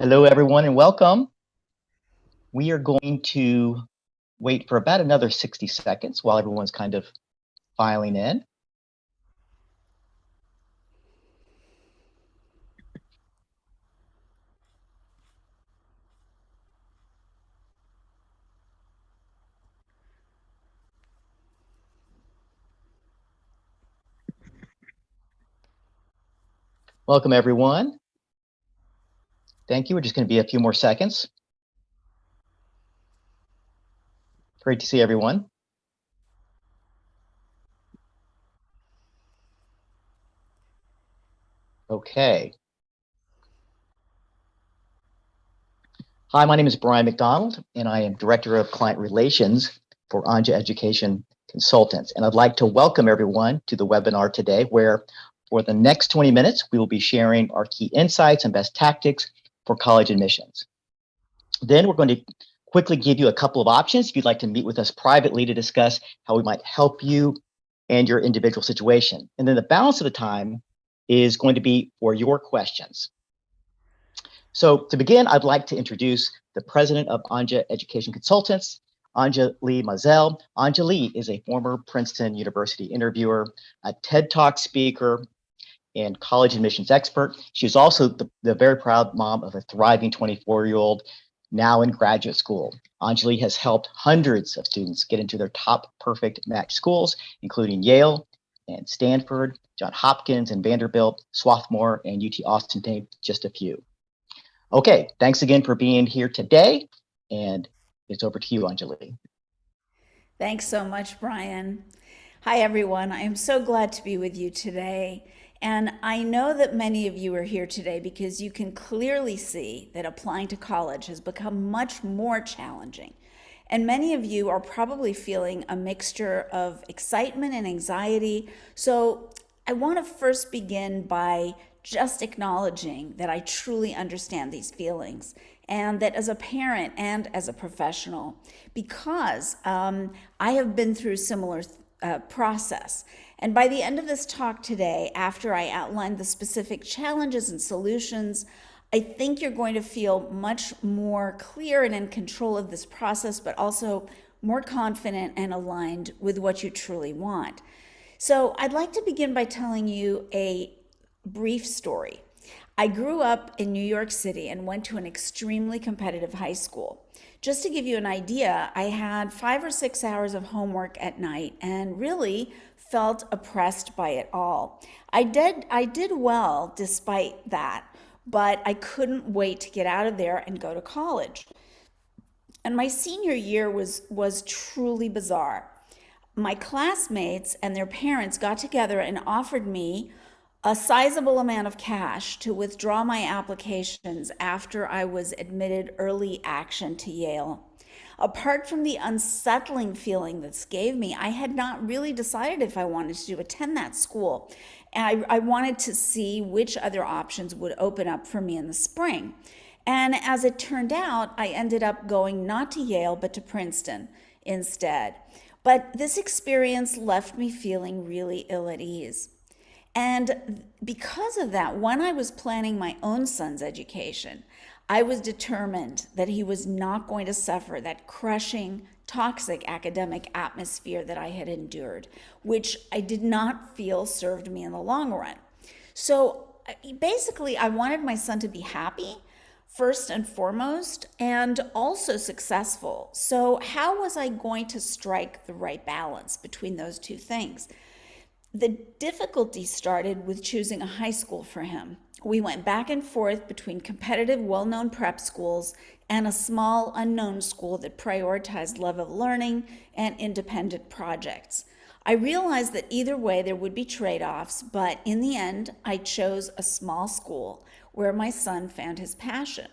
Hello, everyone, and welcome. We are going to wait for about another 60 seconds while everyone's kind of filing in. Welcome, everyone. Thank you. We're just going to be a few more seconds. Great to see everyone. Okay. Hi, my name is Brian McDonald, and I am Director of Client Relations for Anja Education Consultants. And I'd like to welcome everyone to the webinar today, where for the next 20 minutes, we will be sharing our key insights and best tactics for college admissions. Then we're going to quickly give you a couple of options if you'd like to meet with us privately to discuss how we might help you and your individual situation. And then the balance of the time is going to be for your questions. So to begin, I'd like to introduce the president of Anja Education Consultants, Anjali Maazel. Anjali is a former Princeton University interviewer, a TED Talk speaker, and college admissions expert. She is also the very proud mom of a thriving 24-year-old now in graduate school. Anjali has helped hundreds of students get into their top perfect match schools, including Yale and Stanford, Johns Hopkins and Vanderbilt, Swarthmore, and UT Austin, to name just a few. Okay, thanks again for being here today, and it's over to you, Anjali. Thanks so much, Brian. Hi, everyone. I am so glad to be with you today. And I know that many of you are here today because you can clearly see that applying to college has become much more challenging. And many of you are probably feeling a mixture of excitement and anxiety. So I want to first begin by just acknowledging that I truly understand these feelings and that as a parent and as a professional, because I have been through similar process. And by the end of this talk today, after I outline the specific challenges and solutions, I think you're going to feel much more clear and in control of this process, but also more confident and aligned with what you truly want. So I'd like to begin by telling you a brief story. I grew up in New York City and went to an extremely competitive high school. Just to give you an idea, I had 5 or 6 hours of homework at night and really felt oppressed by it all. I did well despite that, but I couldn't wait to get out of there and go to college. And my senior year was truly bizarre. My classmates and their parents got together and offered me a sizable amount of cash to withdraw my applications after I was admitted early action to Yale. Apart from the unsettling feeling this gave me, I had not really decided if I wanted to attend that school. And I wanted to see which other options would open up for me in the spring. And as it turned out, I ended up going not to Yale, but to Princeton instead. But this experience left me feeling really ill at ease. And because of that, when I was planning my own son's education, I was determined that he was not going to suffer that crushing, toxic academic atmosphere that I had endured, which I did not feel served me in the long run. So basically, I wanted my son to be happy, first and foremost, and also successful. So, how was I going to strike the right balance between those two things? The difficulty started with choosing a high school for him. We went back and forth between competitive, well known prep schools and a small, unknown school that prioritized love of learning and independent projects. I realized that either way there would be trade offs, but in the end, I chose a small school where my son found his passion.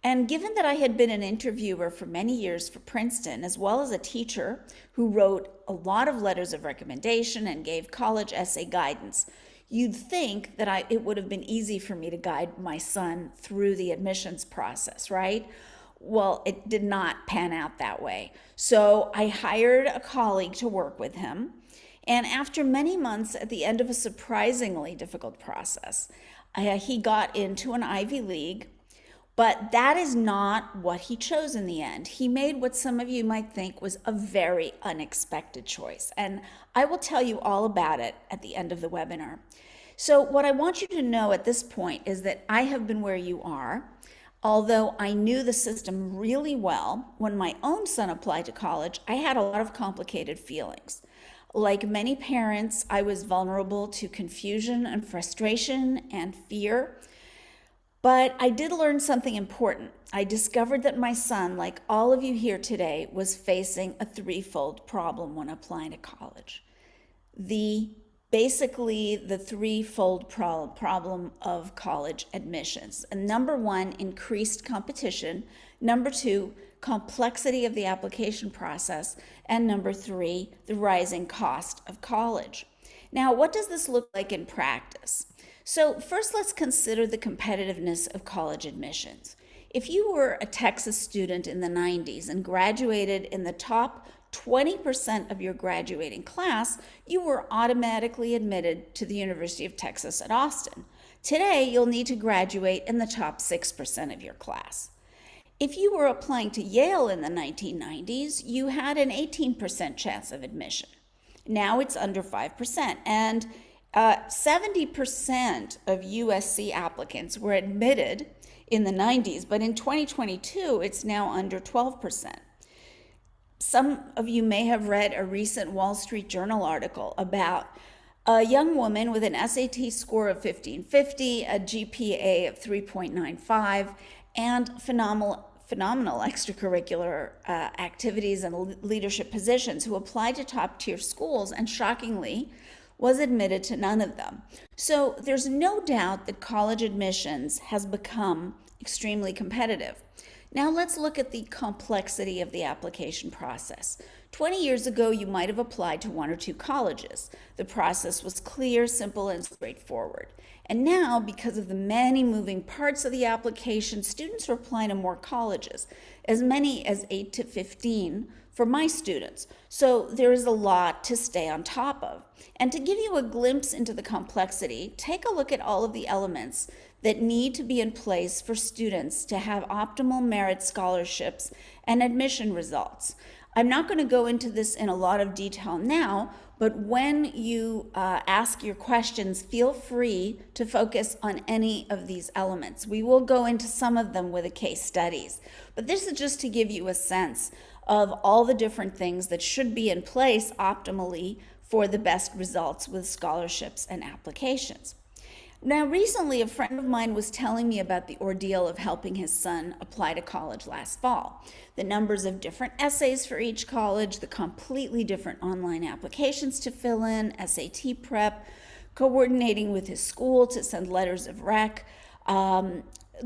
And given that I had been an interviewer for many years for Princeton, as well as a teacher who wrote a lot of letters of recommendation and gave college essay guidance, you'd think that it would have been easy for me to guide my son through the admissions process, right? Well, it did not pan out that way. So I hired a colleague to work with him. And after many months, at the end of a surprisingly difficult process, he got into an Ivy League But that is not what he chose in the end. He made what some of you might think was a very unexpected choice. And I will tell you all about it at the end of the webinar. So what I want you to know at this point is that I have been where you are. Although I knew the system really well, when my own son applied to college, I had a lot of complicated feelings. Like many parents, I was vulnerable to confusion and frustration and fear. But I did learn something important. I discovered that my son, like all of you here today, was facing a threefold problem when applying to college. Basically the threefold problem of college admissions. And number one, increased competition. Number two, complexity of the application process. And number three, the rising cost of college. Now, what does this look like in practice? So first, let's consider the competitiveness of college admissions. If you were a Texas student in the 90s and graduated in the top 20% of your graduating class, you were automatically admitted to the University of Texas at Austin. Today, you'll need to graduate in the top 6% of your class. If you were applying to Yale in the 1990s, you had an 18% chance of admission. Now it's under 5%, and 70% of USC applicants were admitted in the 90s, but in 2022, it's now under 12%. Some of you may have read a recent Wall Street Journal article about a young woman with an SAT score of 1550, a GPA of 3.95, and phenomenal extracurricular activities and leadership positions who applied to top tier schools and shockingly was admitted to none of them. So there's no doubt that college admissions has become extremely competitive. Now let's look at the complexity of the application process. 20 years ago, you might have applied to one or two colleges. The process was clear, simple, and straightforward. And now, because of the many moving parts of the application, students are applying to more colleges, as many as 8 to 15 for my students. So there is a lot to stay on top of. And to give you a glimpse into the complexity, take a look at all of the elements that need to be in place for students to have optimal merit scholarships and admission results. I'm not going to go into this in a lot of detail now, but when you ask your questions, feel free to focus on any of these elements. We will go into some of them with the case studies, but this is just to give you a sense of all the different things that should be in place optimally for the best results with scholarships and applications. Now, recently, a friend of mine was telling me about the ordeal of helping his son apply to college last fall. The numbers of different essays for each college, the completely different online applications to fill in, SAT prep, coordinating with his school to send letters of rec,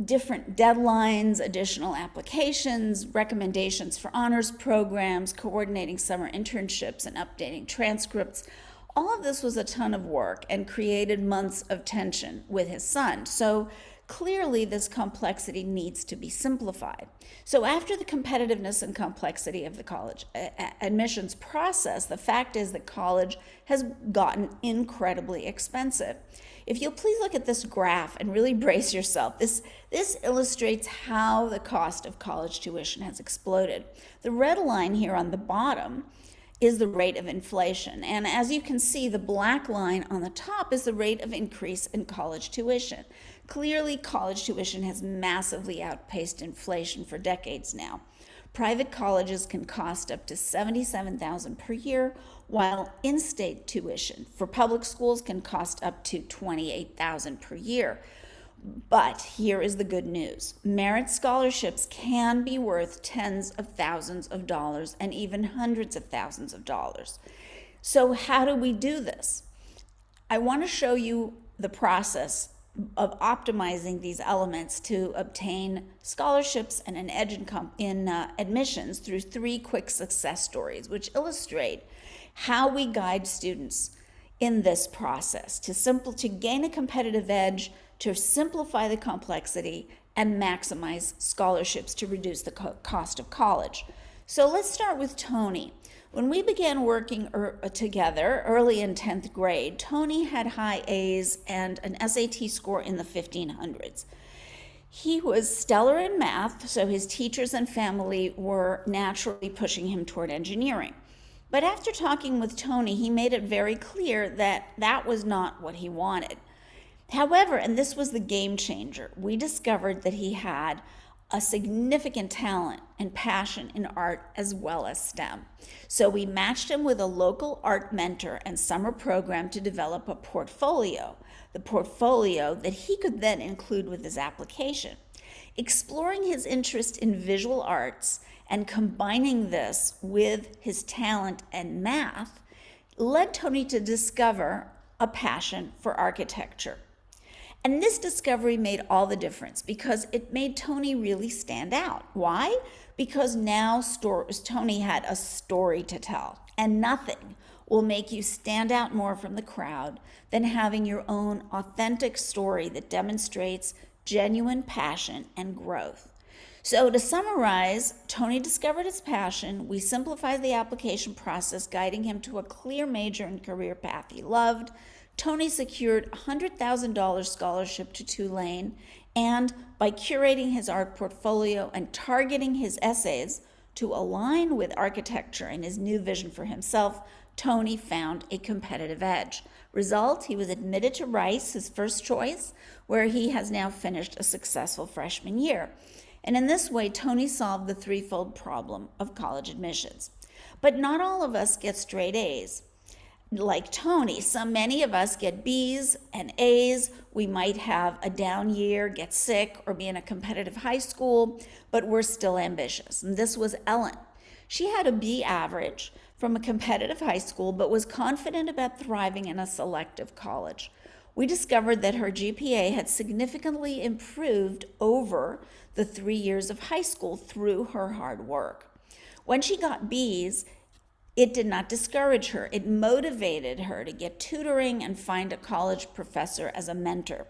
different deadlines, additional applications, recommendations for honors programs, coordinating summer internships, and updating transcripts. All of this was a ton of work and created months of tension with his son. So clearly this complexity needs to be simplified. So after the competitiveness and complexity of the college admissions process, the fact is that college has gotten incredibly expensive. If you'll please look at this graph and really brace yourself, this illustrates how the cost of college tuition has exploded. The red line here on the bottom is the rate of inflation. And as you can see, the black line on the top is the rate of increase in college tuition. Clearly, college tuition has massively outpaced inflation for decades now. Private colleges can cost up to $77,000 per year, while in-state tuition for public schools can cost up to $28,000 per year. But here is the good news. Merit scholarships can be worth tens of thousands of dollars and even hundreds of thousands of dollars. So how do we do this? I want to show you the process of optimizing these elements to obtain scholarships and an edge in admissions through 3 quick success stories, which illustrate how we guide students in this process to gain a competitive edge, to simplify the complexity, and maximize scholarships to reduce the cost of college. So let's start with Tony. When we began working together early in 10th grade, Tony had high A's and an SAT score in the 1500s. He was stellar in math, so his teachers and family were naturally pushing him toward engineering. But after talking with Tony, he made it very clear that that was not what he wanted. However, and this was the game changer, we discovered that he had a significant talent and passion in art as well as STEM. So we matched him with a local art mentor and summer program to develop a portfolio, the portfolio that he could then include with his application. Exploring his interest in visual arts and combining this with his talent and math led Tony to discover a passion for architecture. And this discovery made all the difference because it made Tony really stand out. Why? Because now Tony had a story to tell, and nothing will make you stand out more from the crowd than having your own authentic story that demonstrates genuine passion and growth. So to summarize, Tony discovered his passion. We simplified the application process, guiding him to a clear major and career path he loved. Tony secured a $100,000 scholarship to Tulane, and by curating his art portfolio and targeting his essays to align with architecture and his new vision for himself, Tony found a competitive edge. Result, he was admitted to Rice, his first choice, where he has now finished a successful freshman year. And in this way, Tony solved the threefold problem of college admissions. But not all of us get straight A's. Like Tony, many of us get B's and A's. We might have a down year, get sick, or be in a competitive high school, but we're still ambitious. And this was Ellen. She had a B average from a competitive high school, but was confident about thriving in a selective college. We discovered that her GPA had significantly improved over the 3 years of high school through her hard work. When she got B's, it did not discourage her. It motivated her to get tutoring and find a college professor as a mentor.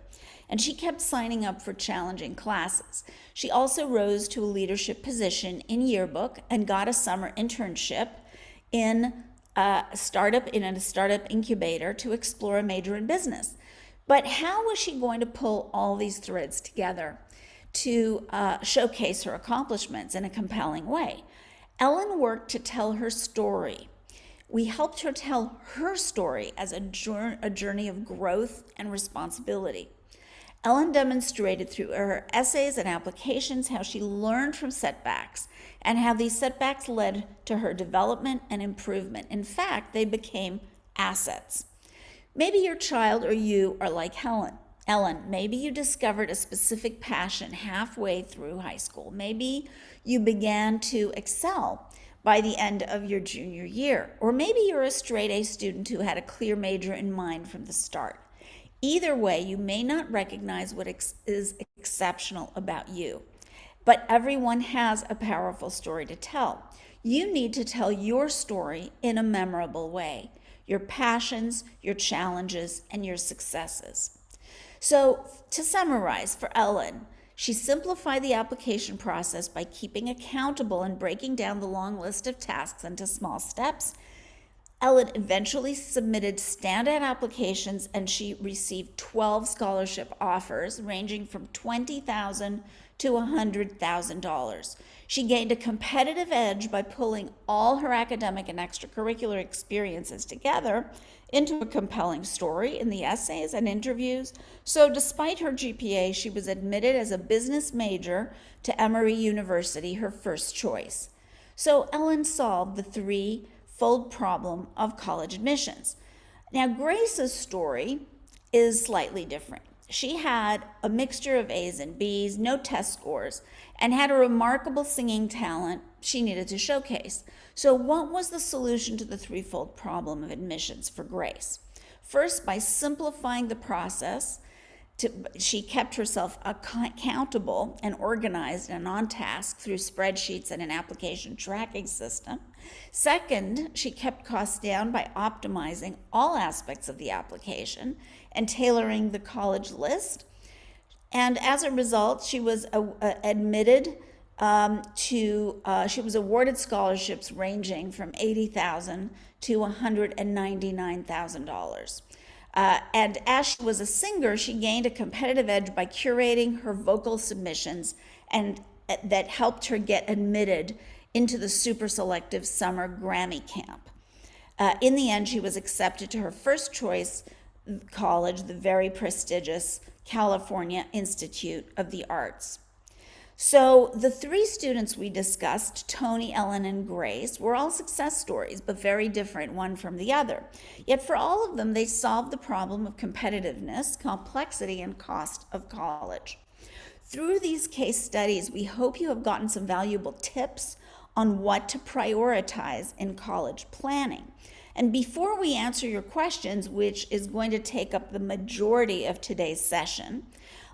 And she kept signing up for challenging classes. She also rose to a leadership position in yearbook and got a summer internship in a startup incubator to explore a major in business. But how was she going to pull all these threads together to showcase her accomplishments in a compelling way? Ellen worked to tell her story. We helped her tell her story as a journey of growth and responsibility. Ellen demonstrated through her essays and applications how she learned from setbacks and how these setbacks led to her development and improvement. In fact, they became assets. Maybe your child or you are like Ellen, maybe you discovered a specific passion halfway through high school. Maybe you began to excel by the end of your junior year. Or maybe you're a straight A student who had a clear major in mind from the start. Either way, you may not recognize what is exceptional about you, but everyone has a powerful story to tell. You need to tell your story in a memorable way, your passions, your challenges, and your successes. So to summarize, for Ellen, she simplified the application process by keeping accountable and breaking down the long list of tasks into small steps. Ellen eventually submitted standout applications, and she received 12 scholarship offers ranging from $20,000 to $100,000. She gained a competitive edge by pulling all her academic and extracurricular experiences together into a compelling story in the essays and interviews. So despite her GPA, she was admitted as a business major to Emory University, her first choice. So Ellen solved the threefold problem of college admissions. Now, Grace's story is slightly different. She had a mixture of A's and B's, no test scores, and had a remarkable singing talent she needed to showcase. So what was the solution to the threefold problem of admissions for Grace? First, by simplifying the process, she kept herself accountable and organized and on task through spreadsheets and an application tracking system. Second, she kept costs down by optimizing all aspects of the application and tailoring the college list. And as a result, she was she was awarded scholarships ranging from $80,000 to $199,000. And as she was a singer, she gained a competitive edge by curating her vocal submissions, and that helped her get admitted into the super selective summer Grammy camp. In the end, she was accepted to her first choice college, the very prestigious California Institute of the Arts. So the three students we discussed, Tony, Ellen, and Grace, were all success stories, but very different one from the other. Yet for all of them, they solved the problem of competitiveness, complexity, and cost of college. Through these case studies, we hope you have gotten some valuable tips on what to prioritize in college planning. And before we answer your questions, which is going to take up the majority of today's session,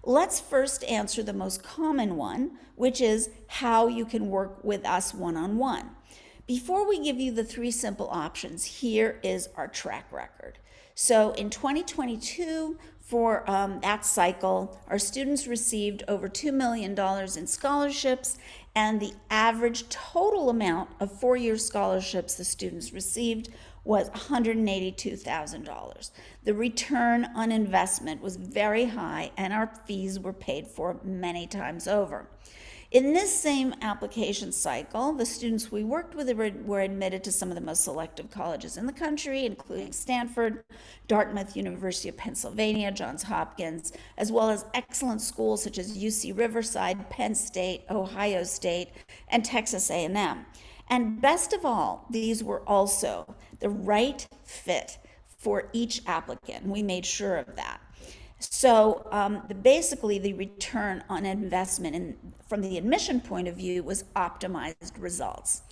let's first answer the most common one, which is how you can work with us one-on-one. Before we give you the three simple options, here is our track record. So in 2022, for that cycle, our students received over $2 million in scholarships, and the average total amount of four-year scholarships the students received was $182,000. The return on investment was very high, and our fees were paid for many times over. In this same application cycle, the students we worked with were admitted to some of the most selective colleges in the country, including Stanford, Dartmouth, University of Pennsylvania, Johns Hopkins, as well as excellent schools such as UC Riverside, Penn State, Ohio State, and Texas A&M. And best of all, these were also the right fit for each applicant. We made sure of that. So basically, the return on investment from the admission point of view was optimized results.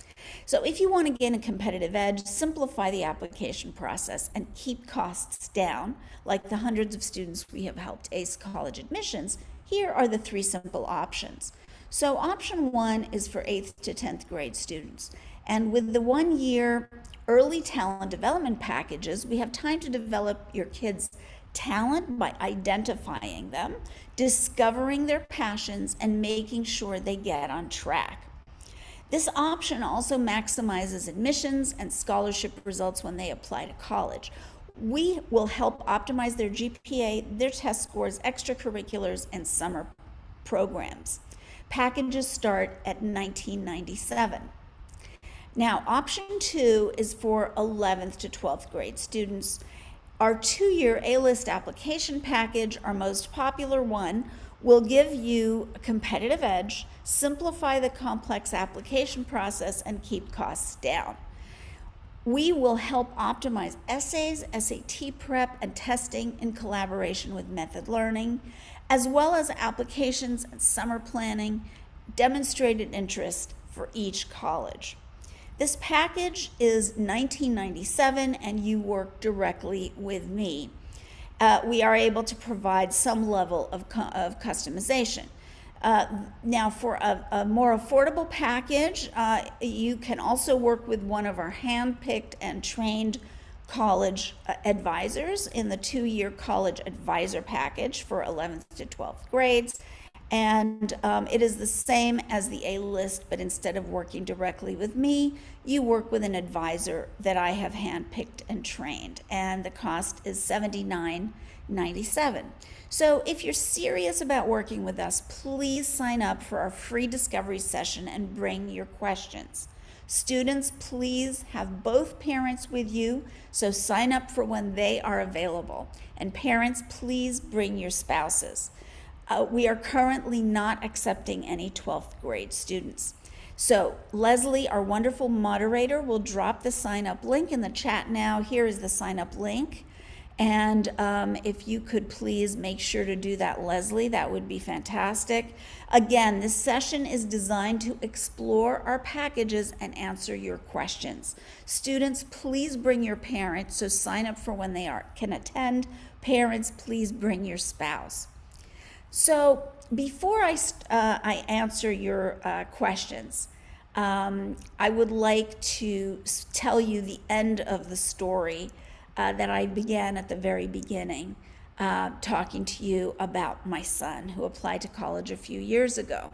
So if you want to gain a competitive edge, simplify the application process and keep costs down, like the hundreds of students we have helped ace college admissions, here are the three simple options. So option one is for 8th to 10th grade students. And with the 1-year early talent development packages, we have time to develop your kids' talent by identifying them, discovering their passions, and making sure they get on track. This option also maximizes admissions and scholarship results when they apply to college. We will help optimize their GPA, their test scores, extracurriculars, and summer programs. Packages start at $19.97. Now, option two is for 11th to 12th grade students. Our 2-year A-list application package, our most popular one, will give you a competitive edge, simplify the complex application process, and keep costs down. We will help optimize essays, SAT prep, and testing in collaboration with Method Learning, as well as applications and summer planning, demonstrated interest for each college. This package is $19.97, and you work directly with me. We are able to provide some level of customization. Now, for a more affordable package, you can also work with one of our hand-picked and trained college advisors in the 2-year college advisor package for 11th to 12th grades. And it is the same as the A-list, but instead of working directly with me, you work with an advisor that I have handpicked and trained, and the cost is $79.97. So if you're serious about working with us, please sign up for our free discovery session and bring your questions. Students, please have both parents with you, so sign up for when they are available. And parents, please bring your spouses. We are currently not accepting any 12th grade students. So Leslie, our wonderful moderator, will drop the sign up link in the chat now. Here is the sign up link. And if you could please make sure to do that, Leslie, that would be fantastic. Again, this session is designed to explore our packages and answer your questions. Students, please bring your parents, so sign up for when they can attend. Parents, please bring your spouse. So before I answer your questions, I would like to tell you the end of the story that I began at the very beginning, talking to you about my son who applied to college a few years ago.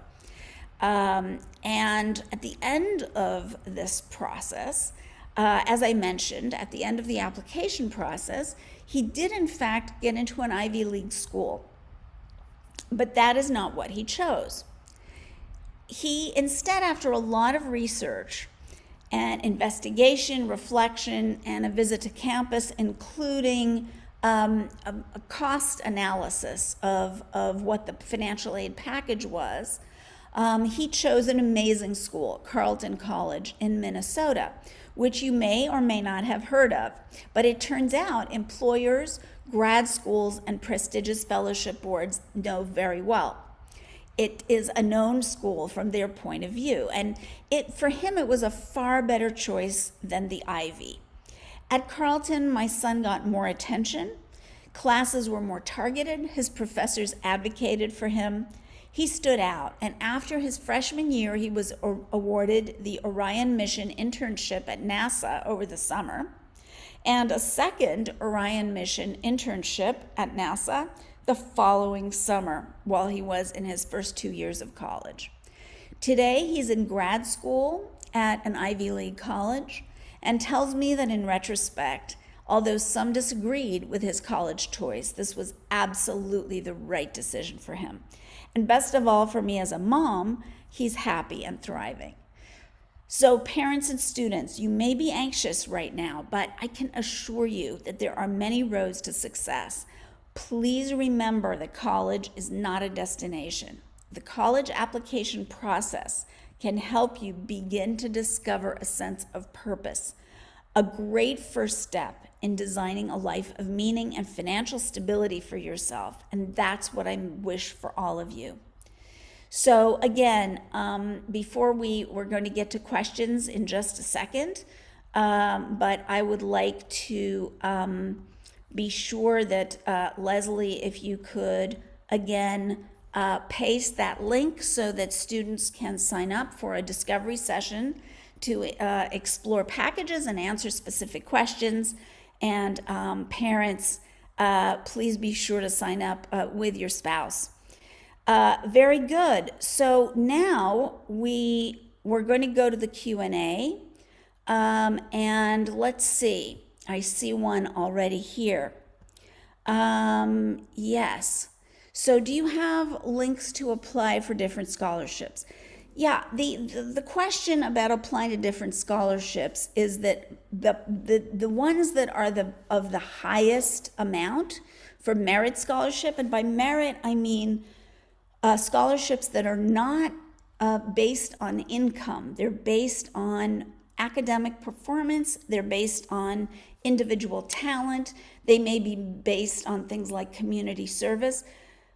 And at the end of this process, as I mentioned, at the end of the application process, He did, in fact, get into an Ivy League school, but that is not what he chose. He instead, after a lot of research and investigation, reflection, and a visit to campus, including a cost analysis of what the financial aid package was, he chose an amazing school, Carleton College in Minnesota, which you may or may not have heard of. But it turns out employers, grad schools, and prestigious fellowship boards know very well. It is a known school from their point of view, and for him it was a far better choice than the Ivy. At Carleton, my son got more attention. Classes were more targeted. His professors advocated for him. He stood out, and after his freshman year, he was awarded the Orion mission internship at NASA over the summer, and a second Orion mission internship at NASA the following summer while he was in his first 2 years of college. Today, he's in grad school at an Ivy League college and tells me that in retrospect, although some disagreed with his college choice, this was absolutely the right decision for him. And best of all, for me as a mom, he's happy and thriving. So parents and students, you may be anxious right now, but I can assure you that there are many roads to success. Please remember that college is not a destination. The college application process can help you begin to discover a sense of purpose, a great first step in designing a life of meaning and financial stability for yourself, and that's what I wish for all of you. So again, before we're going to get to questions in just a second, but I would like to be sure that Leslie, if you could again paste that link so that students can sign up for a discovery session to explore packages and answer specific questions. And parents, please be sure to sign up with your spouse. Very good. So now we're going to go to the Q&A, and let's see. I see one already here. Yes. So do you have links to apply for different scholarships? Yeah, the question about applying to different scholarships is that the ones that are of the highest amount for merit scholarship, and by merit I mean scholarships that are not based on income. They're based on academic performance. They're based on individual talent. They may be based on things like community service.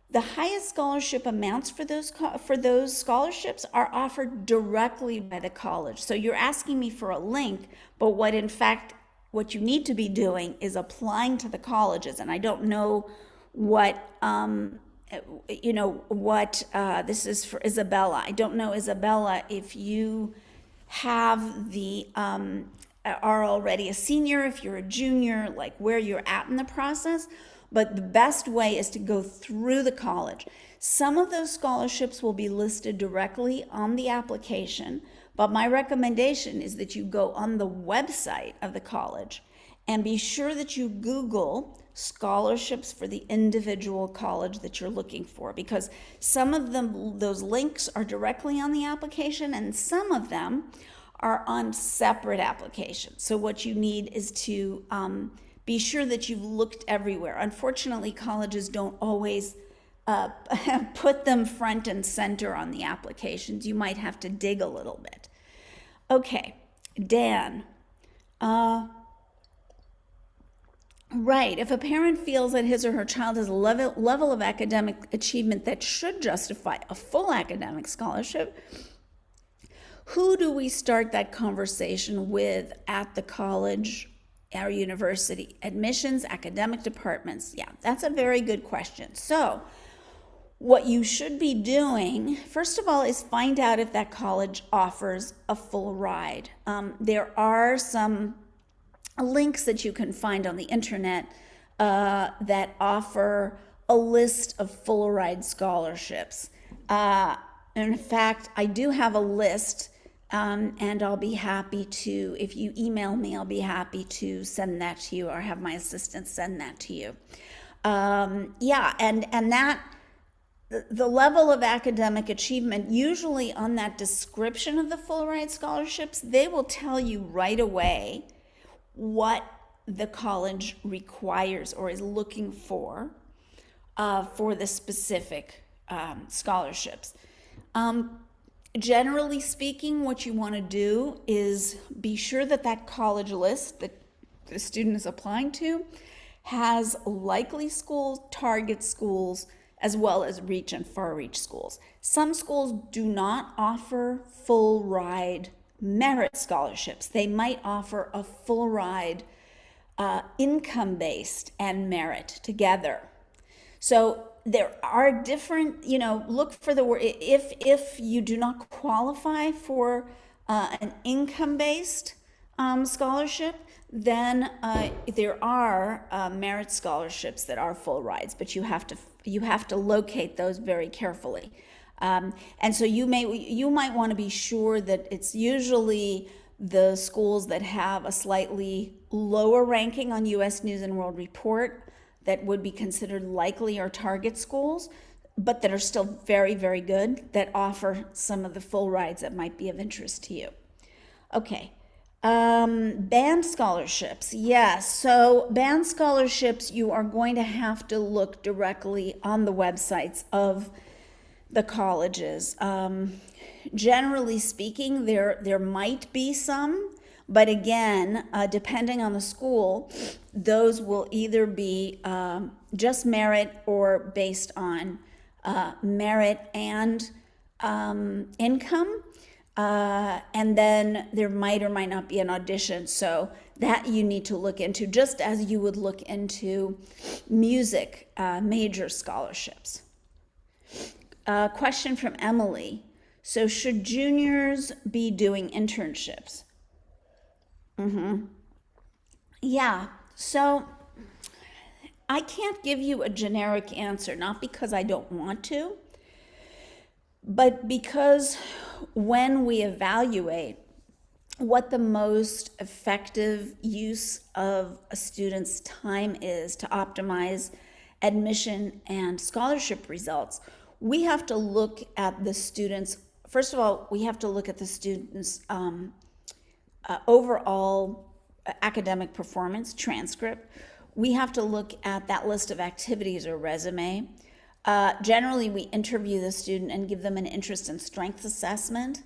The highest scholarship amounts for those scholarships are offered directly by the college. So you're asking me for a link, but what you need to be doing is applying to the colleges. And I don't know what this is for Isabella. I don't know, Isabella, if you have are already a senior, if you're a junior, like where you're at in the process. But the best way is to go through the college. Some of those scholarships will be listed directly on the application, but my recommendation is that you go on the website of the college and be sure that you Google scholarships for the individual college that you're looking for, because some of them, those links are directly on the application and some of them are on separate applications. So what you need is to be sure that you've looked everywhere. Unfortunately, colleges don't always put them front and center on the applications. You might have to dig a little bit. Okay, Dan. Right, if a parent feels that his or her child has a level of academic achievement that should justify a full academic scholarship, who do we start that conversation with at the college, our university? Admissions, academic departments? Yeah, that's a very good question. So what you should be doing, first of all, is find out if that college offers a full ride. There are some links that you can find on the internet that offer a list of full ride scholarships. In fact, I do have a list And I'll be happy to, if you email me, I'll be happy to send that to you or have my assistant send that to you. Yeah, and that the level of academic achievement, usually on that description of the full ride scholarships, they will tell you right away what the college requires or is looking for the specific scholarships. Generally speaking, what you want to do is be sure that that college list that the student is applying to has likely schools, target schools, as well as reach and far reach schools. Some schools do not offer full ride merit scholarships. They might offer a full ride income based and merit together. So there are different, look for the word. If you do not qualify for an income based scholarship, then there are merit scholarships that are full rides, but you have to locate those very carefully. And so you might want to be sure that it's usually the schools that have a slightly lower ranking on U.S. News and World Report that would be considered likely or target schools, but that are still very, very good, that offer some of the full rides that might be of interest to you. Okay. Band scholarships. Yes. So band scholarships, you are going to have to look directly on the websites of the colleges. Generally speaking, there might be some, but again, depending on the school, those will either be just merit or based on merit and income. And then there might or might not be an audition. So that you need to look into, just as you would look into music major scholarships. Question from Emily. So should juniors be doing internships? Yeah, so I can't give you a generic answer, not because I don't want to, but because when we evaluate what the most effective use of a student's time is to optimize admission and scholarship results, we have to look at the students. First of all, we have to look at the students' overall academic performance transcript. We have to look at that list of activities or resume. Generally, we interview the student and give them an interest and strengths assessment.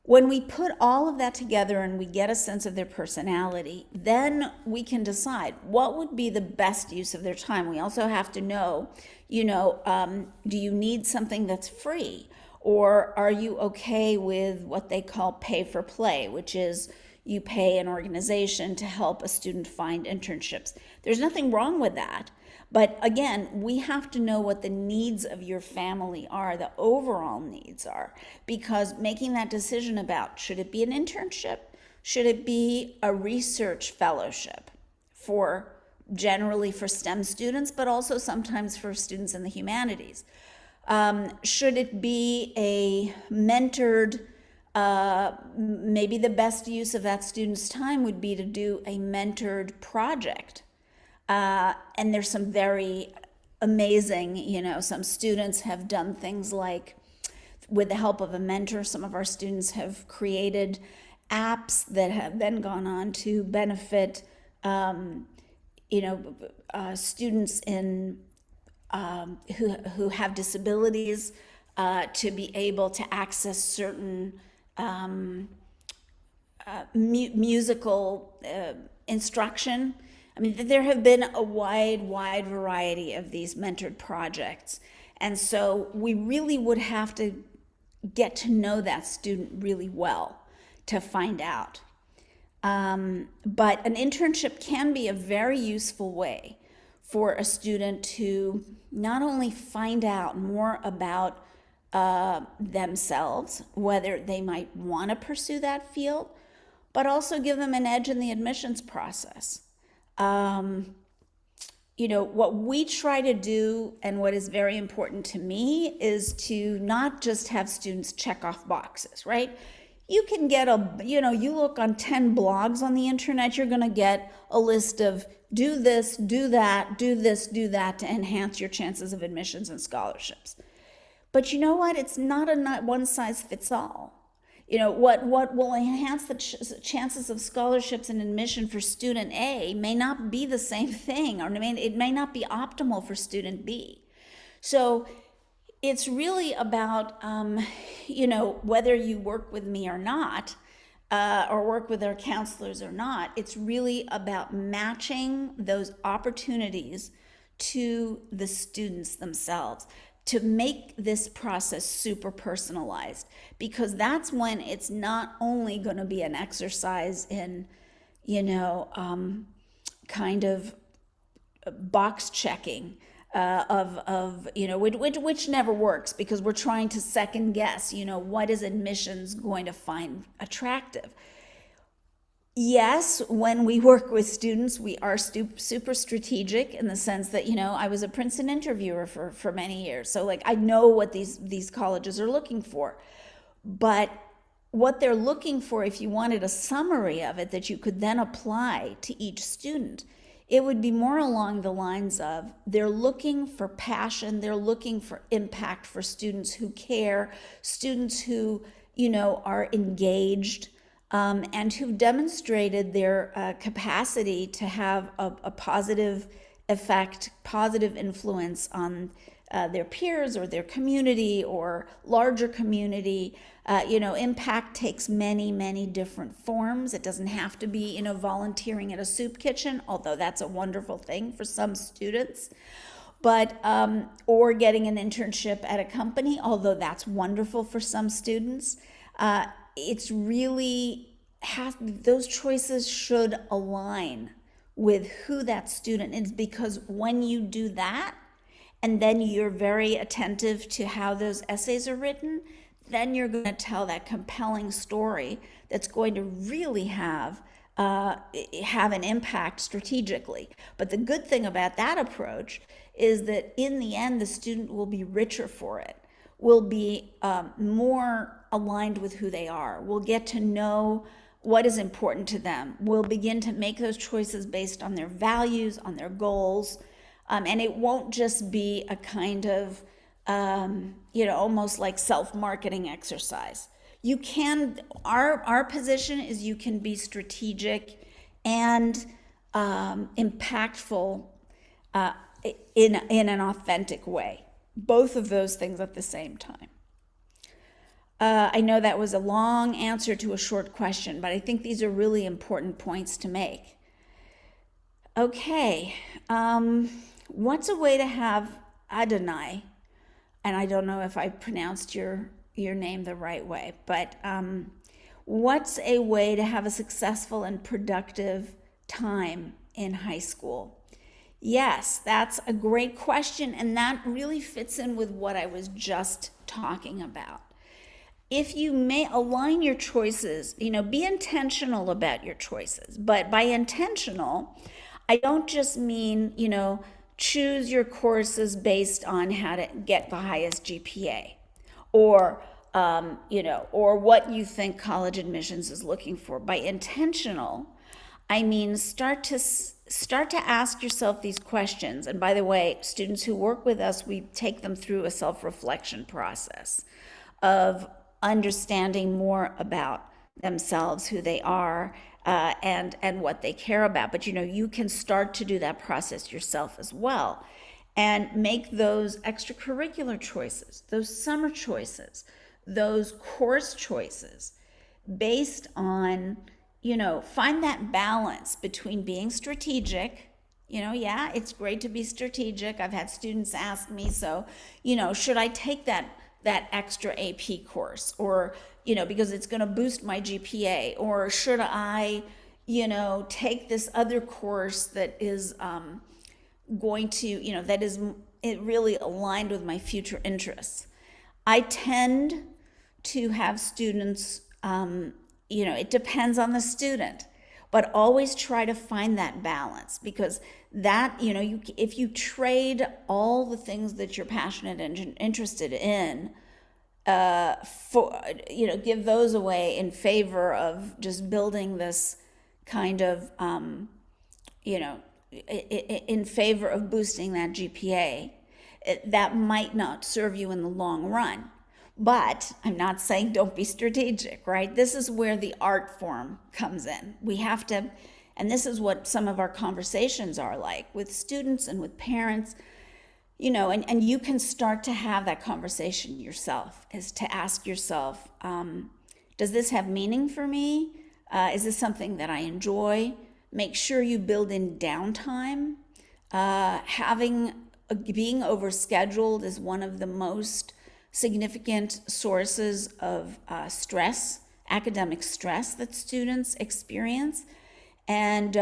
When we put all of that together and we get a sense of their personality, then we can decide what would be the best use of their time. We also have to know, do you need something that's free? Or are you okay with what they call pay for play, which is you pay an organization to help a student find internships? There's nothing wrong with that. But again, we have to know what the needs of your family are, the overall needs are, because making that decision about should it be an internship, should it be a research fellowship generally for STEM students, but also sometimes for students in the humanities. Should it be a mentored, maybe the best use of that student's time would be to do a mentored project. And there's some very amazing, some students have done things like, with the help of a mentor, some of our students have created apps that have then gone on to benefit, students who have disabilities to be able to access certain musical instruction. I mean, there have been a wide variety of these mentored projects. And so we really would have to get to know that student really well to find out. But an internship can be a very useful way for a student to not only find out more about themselves, whether they might want to pursue that field, but also give them an edge in the admissions process. What we try to do, and what is very important to me, is to not just have students check off boxes, right? You can get you look on 10 blogs on the internet, you're going to get a list of do this, do that, do this, do that to enhance your chances of admissions and scholarships. But you know what? It's not a one size fits all. What will enhance the chances of scholarships and admission for student A may not be the same thing, or it may not be optimal for student B. So it's really about, whether you work with me or not, or work with our counselors or not, it's really about matching those opportunities to the students themselves to make this process super personalized, because that's when it's not only going to be an exercise in, kind of box checking which never works, because we're trying to second guess, what is admissions going to find attractive. Yes, when we work with students, we are super strategic in the sense that, I was a Princeton interviewer for many years. So I know what these colleges are looking for. But what they're looking for, if you wanted a summary of it that you could then apply to each student, it would be more along the lines of they're looking for passion, they're looking for impact for students who care, students who, are engaged, and who've demonstrated their capacity to have a positive effect, positive influence on their peers or their community or larger community. Impact takes many, many different forms. It doesn't have to be, volunteering at a soup kitchen, although that's a wonderful thing for some students. But, or getting an internship at a company, although that's wonderful for some students. It's really those choices should align with who that student is, because when you do that, and then you're very attentive to how those essays are written, then you're going to tell that compelling story that's going to really have an impact strategically. But the good thing about that approach is that in the end, the student will be richer for it, will be more aligned with who they are, will get to know what is important to them, will begin to make those choices based on their values, on their goals, and it won't just be a kind of, almost like self-marketing exercise. You can, our position is you can be strategic and impactful in an authentic way. Both of those things at the same time. I know that was a long answer to a short question, but I think these are really important points to make. Okay, what's a way to have Adonai, and I don't know if I pronounced your name the right way, but what's a way to have a successful and productive time in high school? Yes, that's a great question, and that really fits in with what I was just talking about. If you may align your choices, be intentional about your choices. But by intentional, I don't just mean, choose your courses based on how to get the highest GPA, or, or what you think college admissions is looking for. By intentional, I mean start to ask yourself these questions. And by the way, students who work with us, we take them through a self-reflection process of understanding more about themselves, who they are, and what they care about. But you can start to do that process yourself as well, and make those extracurricular choices, those summer choices, those course choices based on, find that balance between being strategic. Yeah, it's great to be strategic. I've had students ask me, so, should I take that extra AP course, or, because it's going to boost my GPA, or should I, take this other course that is going to, that is really aligned with my future interests. I tend to have students, it depends on the student, but always try to find that balance, because that, if you trade all the things that you're passionate and interested in give those away in favor of just building this kind of, in favor of boosting that GPA, that might not serve you in the long run. But I'm not saying don't be strategic, right? This is where the art form comes in. We have to, and this is what some of our conversations are like with students and with parents, and you can start to have that conversation yourself, is to ask yourself, does this have meaning for me? Is this something that I enjoy? Make sure you build in downtime. Being overscheduled is one of the most significant sources of stress, academic stress that students experience. And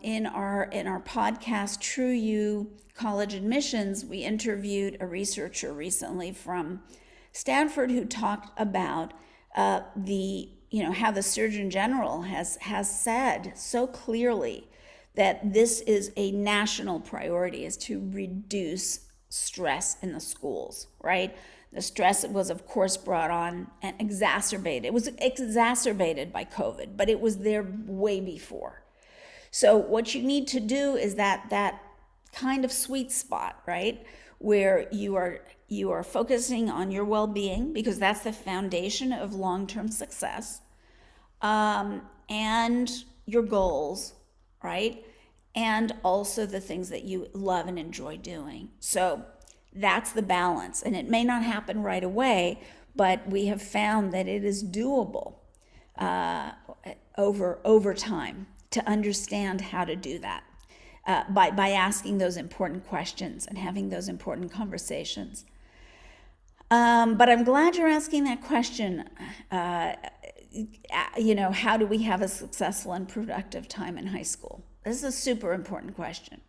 in our podcast, True You College Admissions, we interviewed a researcher recently from Stanford who talked about how the Surgeon General has said so clearly that this is a national priority, is to reduce stress in the schools, right? The stress was, of course, brought on and exacerbated. It was exacerbated by COVID, but it was there way before. So what you need to do is that kind of sweet spot, right, where you are focusing on your well-being, because that's the foundation of long-term success, and your goals, right, and also the things that you love and enjoy doing. So that's the balance, and it may not happen right away, but we have found that it is doable over time to understand how to do that by asking those important questions and having those important conversations. But I'm glad you're asking that question. How do we have a successful and productive time in high school? This is a super important question.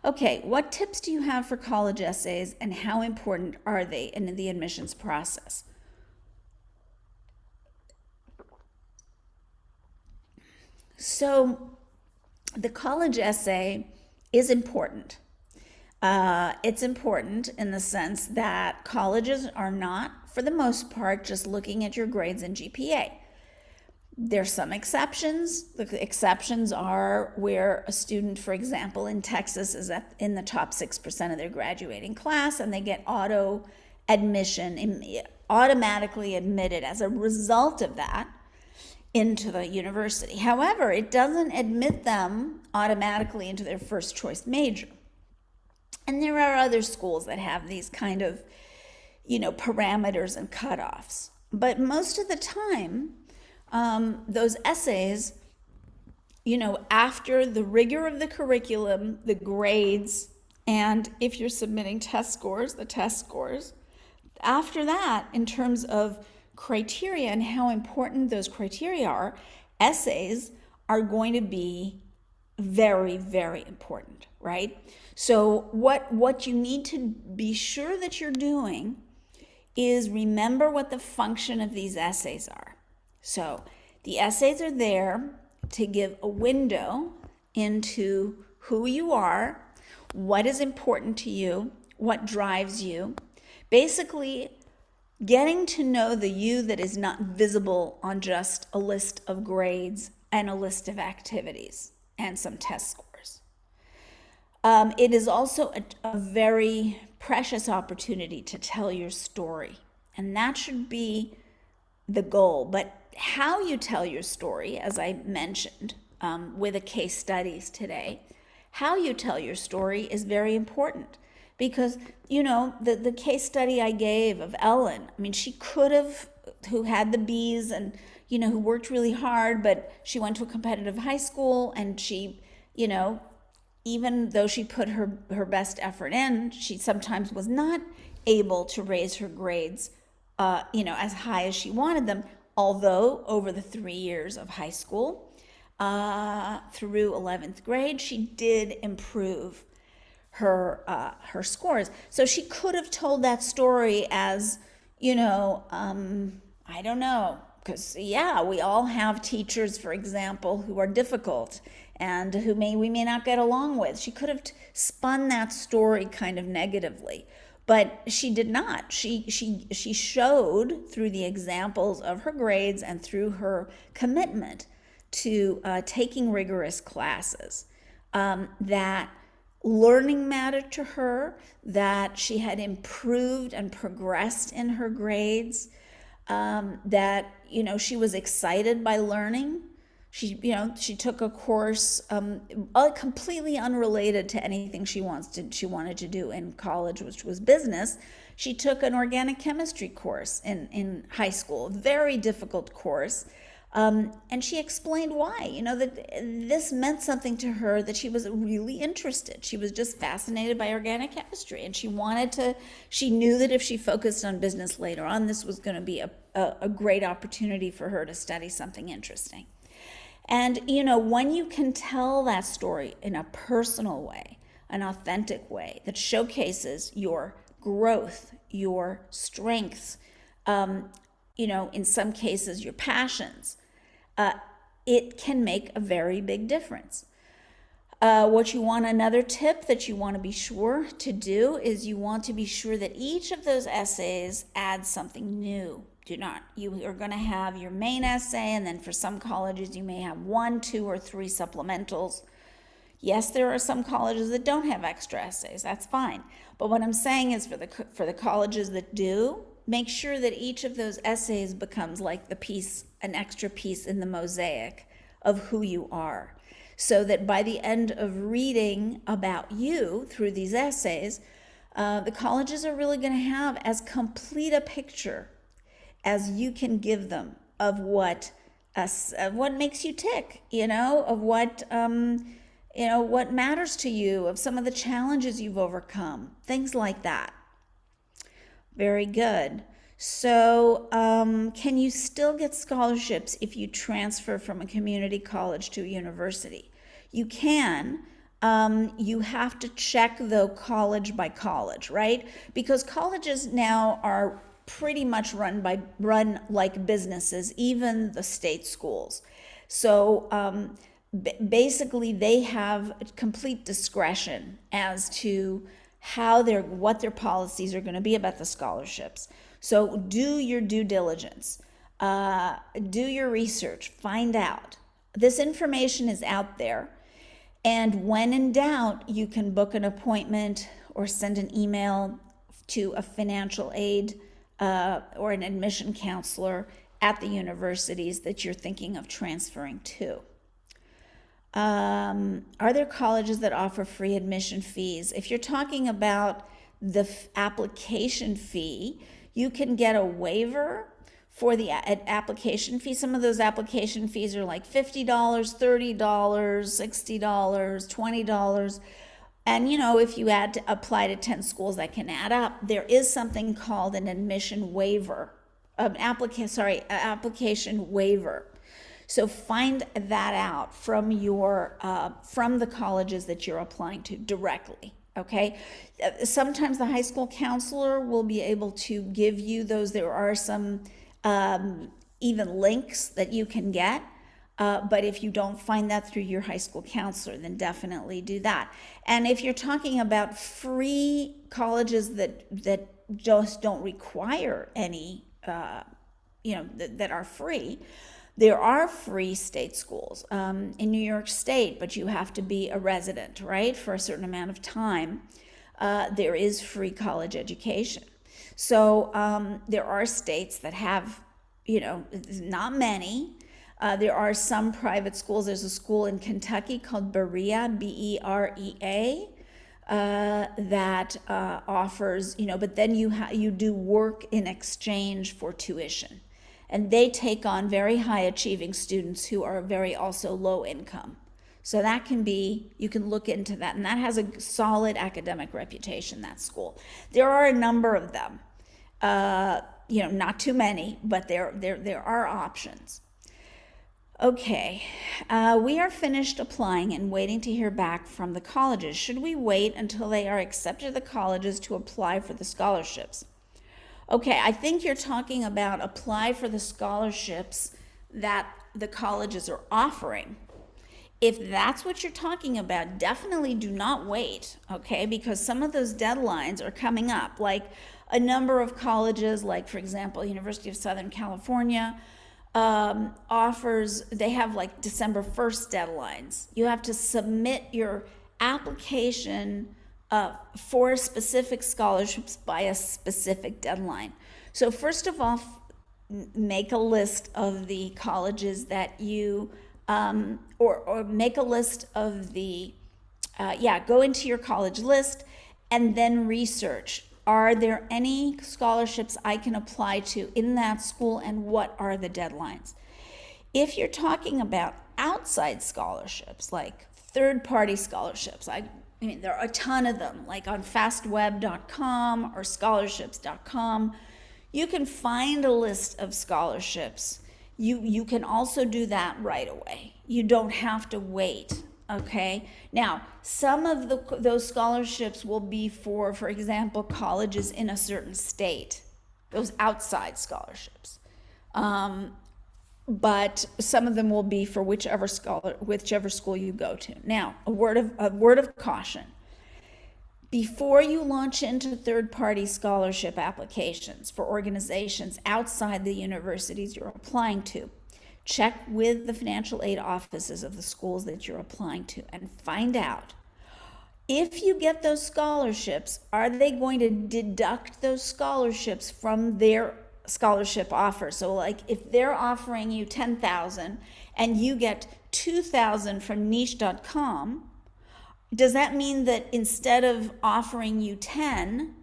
Okay, what tips do you have for college essays, and how important are they in the admissions process? So the college essay is important. It's important in the sense that colleges are not, for the most part, just looking at your grades and GPA. There's some exceptions. The exceptions are where a student, for example, in Texas is in the top 6% of their graduating class, and they get automatically admitted as a result of that into the university. However, it doesn't admit them automatically into their first choice major. And there are other schools that have these kind of, parameters and cutoffs. But most of the time, those essays, after the rigor of the curriculum, the grades, and if you're submitting test scores, the test scores, after that, in terms of criteria and how important those criteria are, essays are going to be very, very important, right? So what you need to be sure that you're doing is remember what the function of these essays are. So the essays are there to give a window into who you are, what is important to you, what drives you. Basically, getting to know the you that is not visible on just a list of grades and a list of activities and some test scores. It is also a very precious opportunity to tell your story, and that should be the goal. But how you tell your story, as I mentioned with the case studies today, how you tell your story is very important. Because, the case study I gave of Ellen, she could have, who had the B's and, who worked really hard, but she went to a competitive high school, and she, even though she put her best effort in, she sometimes was not able to raise her grades, as high as she wanted them. Although over the 3 years of high school through 11th grade, she did improve her scores. So she could have told that story as, I don't know, because we all have teachers, for example, who are difficult and we may not get along with. She could have spun that story kind of negatively. But she did not. She showed through the examples of her grades and through her commitment to taking rigorous classes, that learning mattered to her, that she had improved and progressed in her grades, that, she was excited by learning. She took a course completely unrelated to anything she wanted to do in college, which was business. She took an organic chemistry course in high school, a very difficult course. And she explained why, that this meant something to her, that she was really interested. She was just fascinated by organic chemistry, and she knew that if she focused on business later on, this was going to be a great opportunity for her to study something interesting. And, when you can tell that story in a personal way, an authentic way that showcases your growth, your strengths, in some cases, your passions, it can make a very big difference. Another tip that you want to be sure to do is you want to be sure that each of those essays adds something new. You are going to have your main essay, and then for some colleges you may have 1, 2, or 3 supplementals. Yes, there are some colleges that don't have extra essays. That's fine. But what I'm saying is for the colleges that do, make sure that each of those essays becomes like an extra piece in the mosaic of who you are. So that by the end of reading about you through these essays, the colleges are really going to have as complete a picture as you can give them of what makes you tick, of what matters to you, of some of the challenges you've overcome, things like that. Very good. So can you still get scholarships if you transfer from a community college to a university? You can. You have to check, though, college by college, right? Because colleges now are pretty much run like businesses, even the state schools. So basically they have complete discretion as to what their policies are going to be about the scholarships. So do your due diligence, do your research, find out. This information is out there, and when in doubt, you can book an appointment or send an email to a financial aid or an admission counselor at the universities that you're thinking of transferring to. Are there colleges that offer free admission fees? If you're talking about the application fee, you can get a waiver for the application fee. Some of those application fees are like $50, $30, $60, $20. And, if you apply to 10 schools, that can add up. There is something called an admission waiver, application waiver. So find that out from the colleges that you're applying to directly, okay? Sometimes the high school counselor will be able to give you those. There are some even links that you can get. But if you don't find that through your high school counselor, then definitely do that. And if you're talking about free colleges that just don't require any, that are free, there are free state schools in New York State, but you have to be a resident, right, for a certain amount of time. There is free college education. So there are states that have, not many. There are some private schools. There's a school in Kentucky called Berea, Berea, that offers, but then you do work in exchange for tuition. And they take on very high achieving students who are very also low income. So that you can look into that. And that has a solid academic reputation, that school. There are a number of them. Not too many, but there are options. Okay, we are finished applying and waiting to hear back from the colleges. Should we wait until they are accepted at the colleges to apply for the scholarships? Okay, I think you're talking about apply for the scholarships that the colleges are offering. If that's what you're talking about, definitely do not wait, okay? Because some of those deadlines are coming up. Like a number of colleges, like for example, University of Southern California, they have like December 1st deadlines. You have to submit your application for specific scholarships by a specific deadline. So first of all, make a list of the colleges that you, or make a list of the, go into your college list and then research. Are there any scholarships I can apply to in that school, and what are the deadlines? If you're talking about outside scholarships, like third-party scholarships, I mean, there are a ton of them, like on fastweb.com or scholarships.com. You can find a list of scholarships. You can also do that right away. You don't have to wait, okay? Now, some of those scholarships will be for example, colleges in a certain state, those outside scholarships. But some of them will be for whichever school you go to. Now, a word of caution. Before you launch into third-party scholarship applications for organizations outside the universities you're applying to, check with the financial aid offices of the schools that you're applying to and find out, if you get those scholarships, are they going to deduct those scholarships from their scholarship offer? So like if they're offering you 10,000 and you get 2,000 from niche.com, does that mean that instead of offering you 10,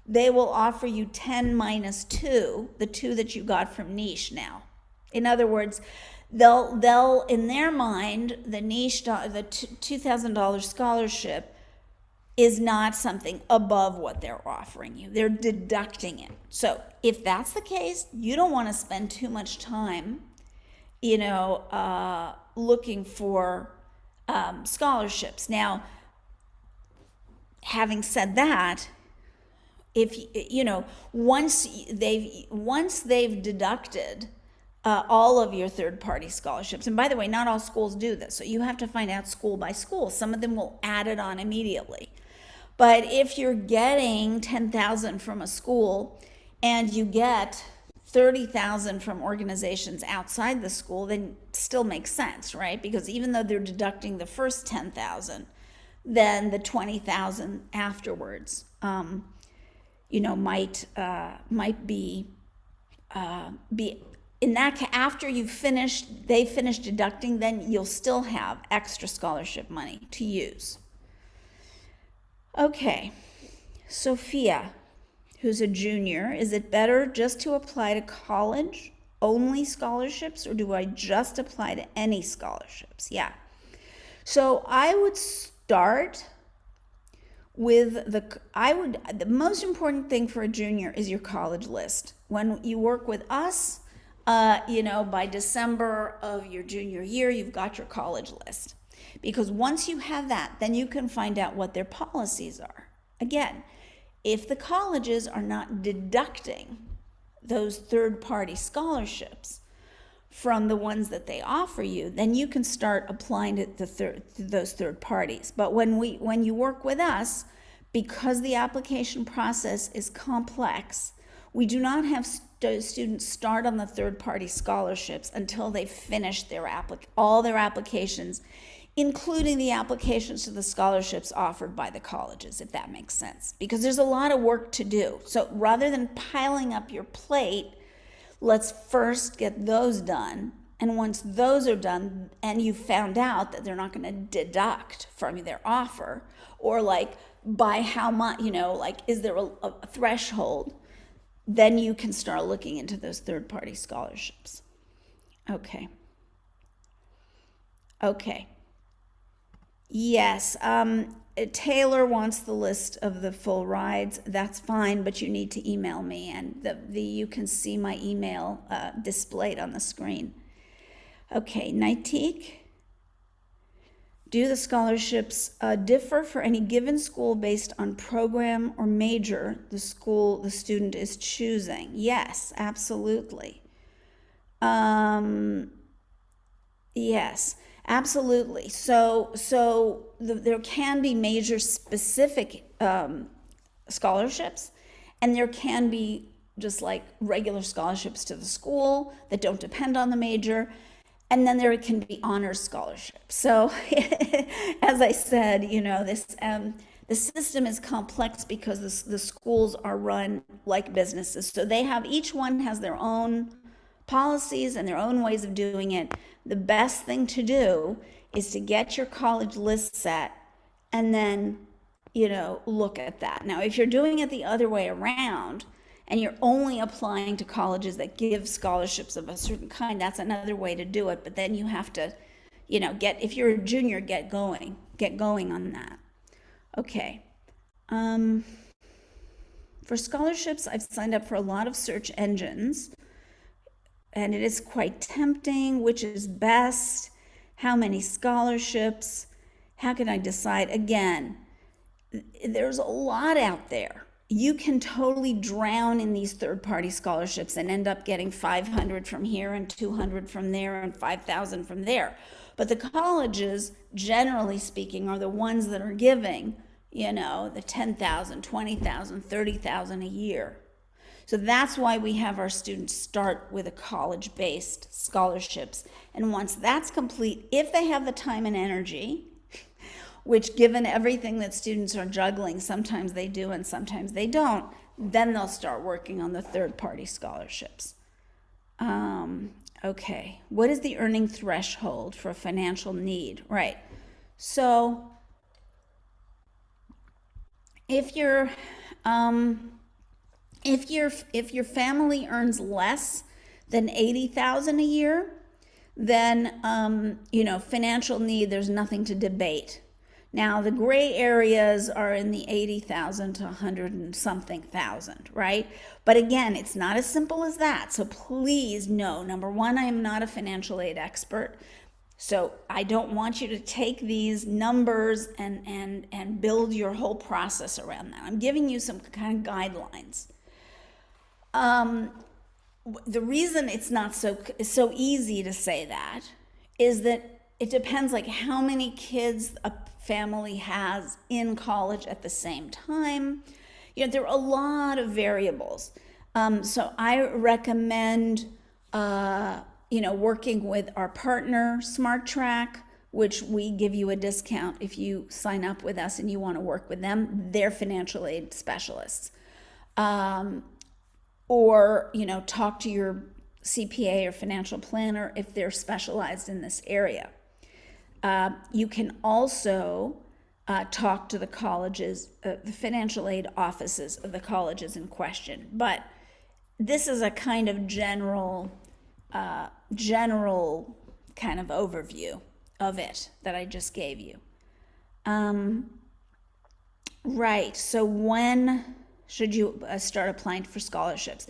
they will offer you 10 minus 2, the 2 that you got from niche now? In other words, they'll in their mind, the niche, the $2,000 scholarship is not something above what they're offering you. They're deducting it. So if that's the case, you don't want to spend too much time, looking for scholarships. Now, having said that, if once they've deducted all of your third-party scholarships, and by the way, not all schools do this, so you have to find out school by school. Some of them will add it on immediately. But if you're getting 10,000 from a school and you get 30,000 from organizations outside the school, then it still makes sense, right? Because even though they're deducting the first 10,000, then the 20,000 afterwards, might be in that after they finish deducting, then you'll still have extra scholarship money to use. Okay, Sophia, who's a junior, is it better just to apply to college only scholarships, or do I just apply to any scholarships? Yeah. So I would start with the most important thing for a junior is your college list. When you work with us, by December of your junior year, you've got your college list. Because once you have that, then you can find out what their policies are. Again, if the colleges are not deducting those third-party scholarships from the ones that they offer you, then you can start applying to those third parties. But when you work with us, because the application process is complex, we do not have students start on the third-party scholarships until they've finished all their applications, including the applications to the scholarships offered by the colleges, if that makes sense. Because there's a lot of work to do. So rather than piling up your plate, let's first get those done. And once those are done, and you found out that they're not going to deduct from their offer, or like by how much, is there a threshold, then you can start looking into those third-party scholarships. Okay. Yes, Taylor wants the list of the full rides. That's fine, but you need to email me, and you can see my email displayed on the screen. Okay, Naitik. Do the scholarships differ for any given school based on program or major the student is choosing? Yes, absolutely. Yes. Absolutely. There can be major specific scholarships, and there can be just like regular scholarships to the school that don't depend on the major. And then there can be honors scholarships. So, as I said, the system is complex because the schools are run like businesses. So each one has their own policies and their own ways of doing it. The best thing to do is to get your college list set and then, look at that. Now, if you're doing it the other way around and you're only applying to colleges that give scholarships of a certain kind, that's another way to do it. But then you have to, if you're a junior, get going on that. Okay. For scholarships, I've signed up for a lot of search engines, and it is quite tempting. Which is best? How many scholarships? How can I decide? Again, there's a lot out there. You can totally drown in these third-party scholarships and end up getting 500 from here and 200 from there and 5,000 from there. But the colleges, generally speaking, are the ones that are giving, the 10,000, 20,000, 30,000 a year. So that's why we have our students start with a college-based scholarships. And once that's complete, if they have the time and energy, which given everything that students are juggling, sometimes they do and sometimes they don't, then they'll start working on the third-party scholarships. Okay, what is the earning threshold for a financial need? Right. So if your family earns less than 80,000 a year, then financial need, there's nothing to debate. Now, the gray areas are in the 80,000 to 100 and something thousand, right? But again, it's not as simple as that. So please know, number one, I am not a financial aid expert. So I don't want you to take these numbers and build your whole process around that. I'm giving you some kind of guidelines. The reason it's not so easy to say that is that it depends like how many kids a family has in college at the same time. There are a lot of variables. So I recommend, working with our partner, Smart Track, which we give you a discount if you sign up with us and you want to work with them. They're financial aid specialists. Or, talk to your CPA or financial planner if they're specialized in this area. You can also talk to the colleges, the financial aid offices of the colleges in question. But this is a kind of general kind of overview of it that I just gave you. Right, so when should you start applying for scholarships?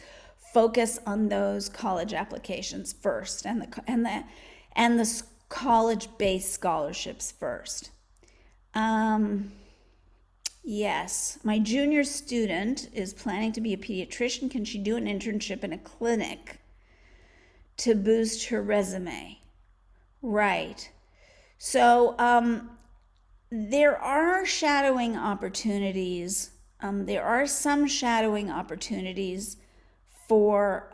Focus on those college applications first, and the college-based scholarships first. Yes, my junior student is planning to be a pediatrician. Can she do an internship in a clinic to boost her resume? Right. So there are shadowing opportunities. There are some shadowing opportunities for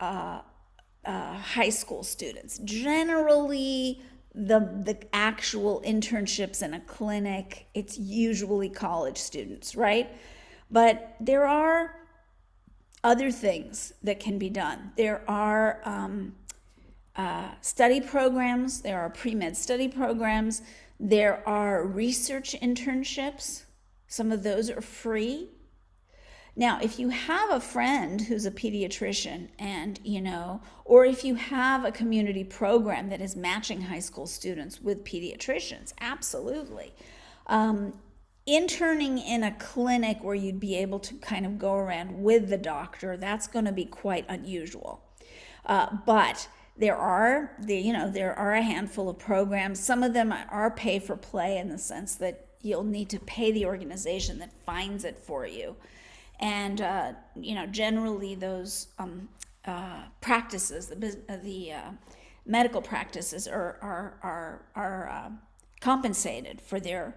high school students. Generally, the actual internships in a clinic, it's usually college students, right? But there are other things that can be done. There are study programs, there are pre-med study programs, there are research internships. Some of those are free. Now, if you have a friend who's a pediatrician and, or if you have a community program that is matching high school students with pediatricians, absolutely. Interning in a clinic where you'd be able to kind of go around with the doctor, that's going to be quite unusual. But there are a handful of programs. Some of them are pay for play in the sense that you'll need to pay the organization that finds it for you. And, generally those practices, the medical practices are compensated for the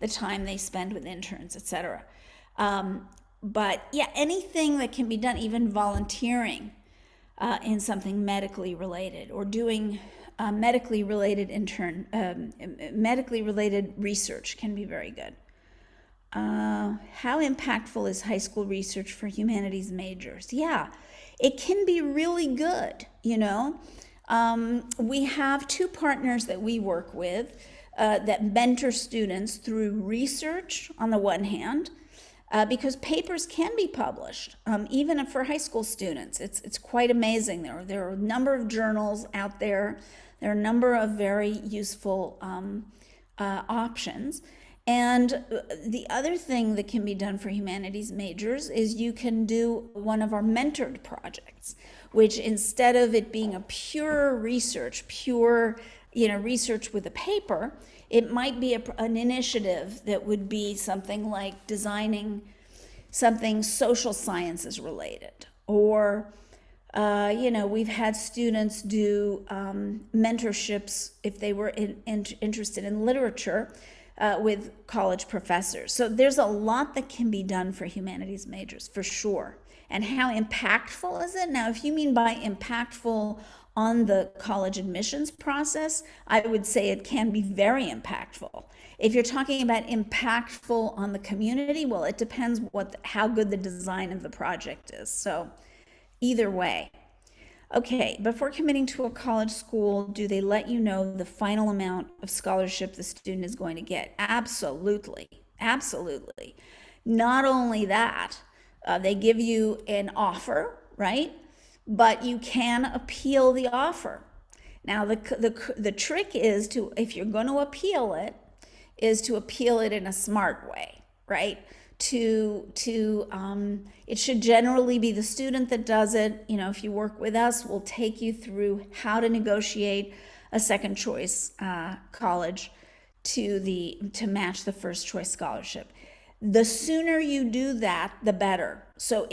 time they spend with interns, etc. But yeah, anything that can be done, even volunteering in something medically related, or doing medically related research can be very good. How impactful is high school research for humanities majors? Yeah, it can be really good, you know. We have two partners that we work with that mentor students through research on the one hand, because papers can be published, even for high school students. It's quite amazing. There are a number of journals out there. There are a number of very useful options. And the other thing that can be done for humanities majors is you can do one of our mentored projects, which instead of it being a pure research, research with a paper, it might be an initiative that would be something like designing something social sciences related, or we've had students do mentorships if they were interested in literature with college professors. So there's a lot that can be done for humanities majors, for sure. And how impactful is it? Now, if you mean by impactful on the college admissions process, I would say it can be very impactful. If you're talking about impactful on the community, well, it depends how good the design of the project is. So either way. Okay, before committing to a college school, do they let you know the final amount of scholarship the student is going to get? Absolutely, absolutely. Not only that, they give you an offer, right? But you can appeal the offer. Now, the trick is if you're going to appeal it, is to appeal it in a smart way, right? It should generally be the student that does it. You know, if you work with us, we'll take you through how to negotiate a second choice college to match the first choice scholarship. The sooner you do that, the better. So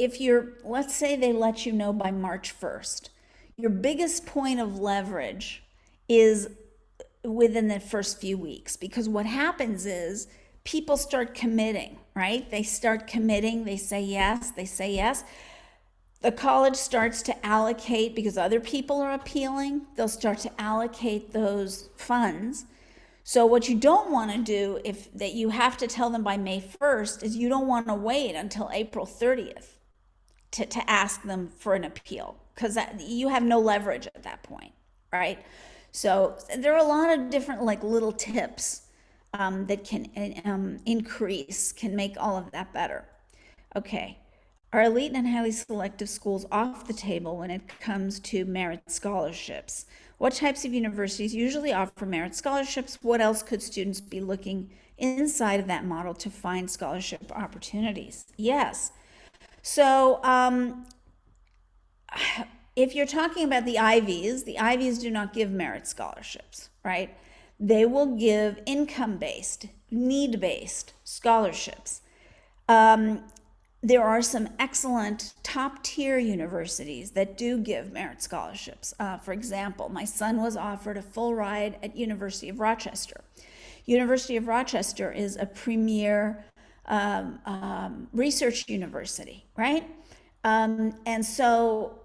let's say they let you know by March 1st, your biggest point of leverage is within the first few weeks, because what happens is people start committing, right? They start committing, they say yes. The college starts to allocate, because other people are appealing, they'll start to allocate those funds. So what you don't want to do, that you have to tell them by May 1st, is you don't want to wait until April 30th to ask them for an appeal, because you have no leverage at that point, right? So there are a lot of different little tips that can can make all of that better. Okay, are elite and highly selective schools off the table when it comes to merit scholarships? What types of universities usually offer merit scholarships? What else could students be looking inside of that model to find scholarship opportunities? Yes. So if you're talking about the Ivies do not give merit scholarships, right? They will give income-based, need-based scholarships. There are some excellent top-tier universities that do give merit scholarships. For example, my son was offered a full ride at University of Rochester. University of Rochester is a premier research university, right? And so,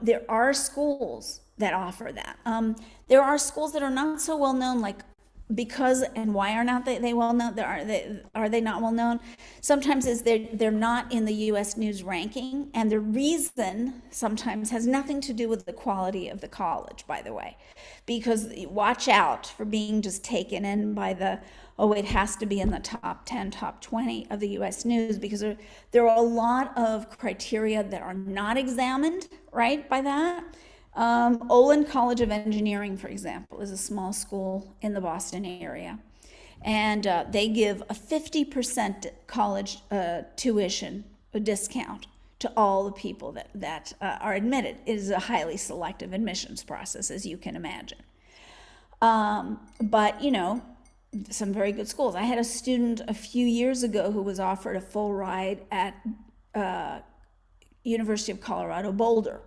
there are schools that offer that. There are schools that are not so well known, and why are not they well known? Are they not well known? Sometimes is they're not in the U.S. News ranking, and the reason sometimes has nothing to do with the quality of the college, by the way, because watch out for being just taken in by it has to be in the top 10, top 20 of the U.S. News, because there are a lot of criteria that are not examined, right, by that. Olin College of Engineering, for example, is a small school in the Boston area. And they give a 50% college tuition discount to all the people that are admitted. It is a highly selective admissions process, as you can imagine. But, some very good schools. I had a student a few years ago who was offered a full ride at University of Colorado Boulder.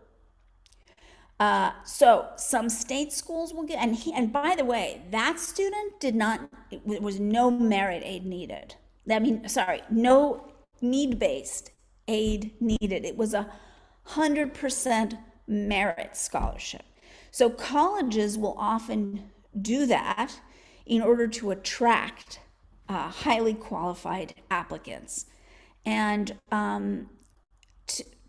So some state schools will get, and by the way, that student did not, it was no merit aid needed. No need-based aid needed. It was 100% merit scholarship. So colleges will often do that in order to attract highly qualified applicants. And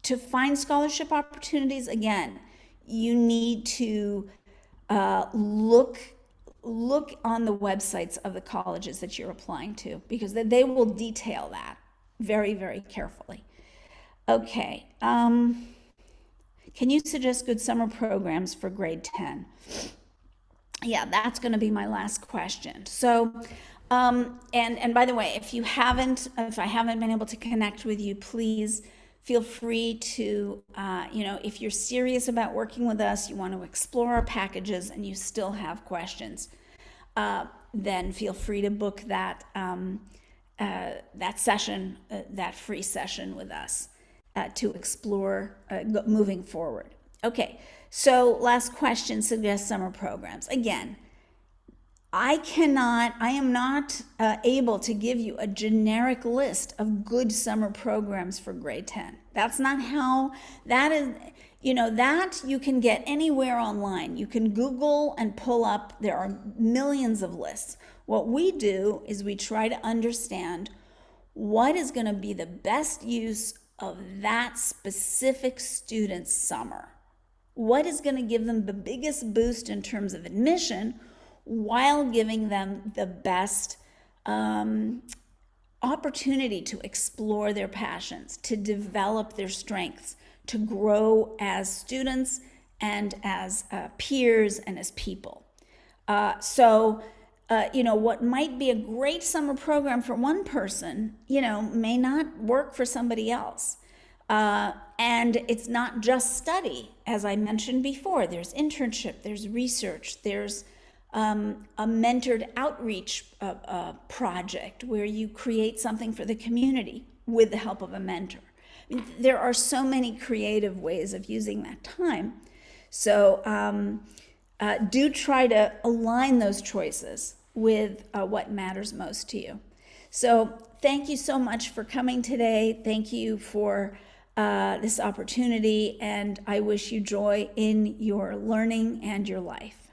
to find scholarship opportunities, again, you need to look on the websites of the colleges that you're applying to, because they will detail that very, very carefully. Okay. Can you suggest good summer programs for grade 10? Yeah, that's going to be my last question. So, and by the way, if I haven't been able to connect with you, please feel free to, if you're serious about working with us, you want to explore our packages, and you still have questions, then feel free to book that session, that free session with us to explore moving forward. Okay, so last question, suggest summer programs. Again, I am not able to give you a generic list of good summer programs for grade 10. That's not how, that is, that you can get anywhere online. You can Google and pull up, there are millions of lists. What we do is we try to understand what is going to be the best use of that specific student's summer. What is going to give them the biggest boost in terms of admission, while giving them the best opportunity to explore their passions, to develop their strengths, to grow as students and as peers and as people. What might be a great summer program for one person, may not work for somebody else. And it's not just study. As I mentioned before, there's internship, there's research, there's a mentored outreach project where you create something for the community with the help of a mentor. I mean, there are so many creative ways of using that time. So do try to align those choices with what matters most to you. So thank you so much for coming today. Thank you for this opportunity, and I wish you joy in your learning and your life.